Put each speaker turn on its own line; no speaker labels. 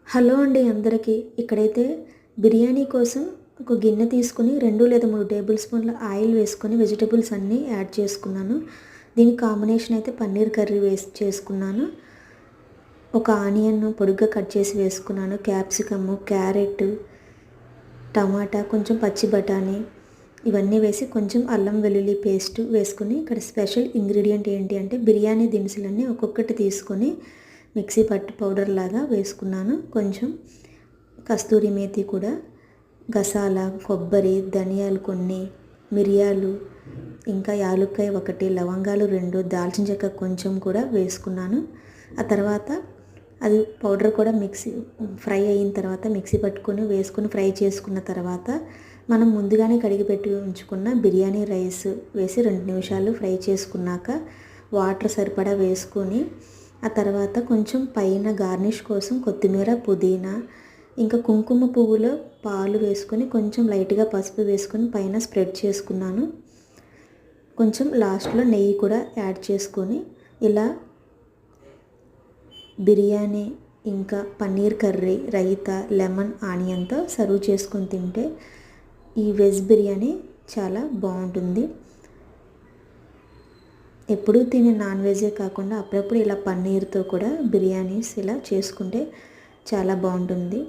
Hello అండి అందరికీ. ఇక్కడైతే బిర్యానీ కోసం ఒక గిన్నె తీసుకొని 2 లేదా 3 టేబుల్ స్పూన్ల ఆయిల్ వేసుకొని వెజిటబుల్స్ అన్నీ యాడ్ చేసుకున్నాను. దీనికి కాంబినేషన్ అయితే పన్నీర్ కర్రీ చేసుకున్నాను. ఒక ఆనియన్ పొడుగ్గా కట్ చేసి వేసుకున్నాను. క్యాప్సికమ్, క్యారెట్, టమాటా, కొంచెం పచ్చి బఠానీ ఇవన్నీ వేసి కొంచెం అల్లం వెల్లుల్లి పేస్ట్ వేసుకొని, ఇక్కడ స్పెషల్ ఇంగ్రీడియంట్ ఏంటి అంటే బిర్యానీ దినుసులన్నీ ఒక్కొక్కటి తీసుకొని మిక్సీ పట్టు పౌడర్ లాగా వేసుకున్నాను. కొంచెం కస్తూరి మేతి కూడా, గసాల, కొబ్బరి, ధనియాలు కొన్ని, మిరియాలు, ఇంకా యాలుక్కాయ 1, లవంగాలు 2, దాల్చిన చెక్క కొంచెం కూడా వేసుకున్నాను. ఆ తర్వాత అది పౌడర్ కూడా ఫ్రై అయిన తర్వాత మిక్సీ పట్టుకొని వేసుకొని ఫ్రై చేసుకున్న తర్వాత మనం ముందుగానే కడిగి పెట్టి ఉంచుకున్న బిర్యానీ రైస్ వేసి 2 నిమిషాలు ఫ్రై చేసుకున్నాక వాటర్ సరిపడా వేసుకొని, ఆ తర్వాత కొంచెం పైన గార్నిష్ కోసం కొత్తిమీర, పుదీనా, ఇంకా కుంకుమ పువ్వులో పాలు వేసుకొని కొంచెం లైట్గా పసుపు వేసుకొని పైన స్ప్రెడ్ చేసుకున్నాను. కొంచెం లాస్ట్లో నెయ్యి కూడా యాడ్ చేసుకొని ఇలా బిర్యానీ ఇంకా పన్నీర్ కర్రీ, రైతా, లెమన్ ఆనియన్తో సర్వ్ చేసుకొని తింటే ఈ వెజ్ బిర్యానీ చాలా బాగుంటుంది. ఎప్పుడూ తినే నాన్ వెజే కాకుండా అప్పుడప్పుడు ఇలా పన్నీర్తో కూడా బిర్యానీస్ ఇలా చేసుకుంటే చాలా బాగుంటుంది.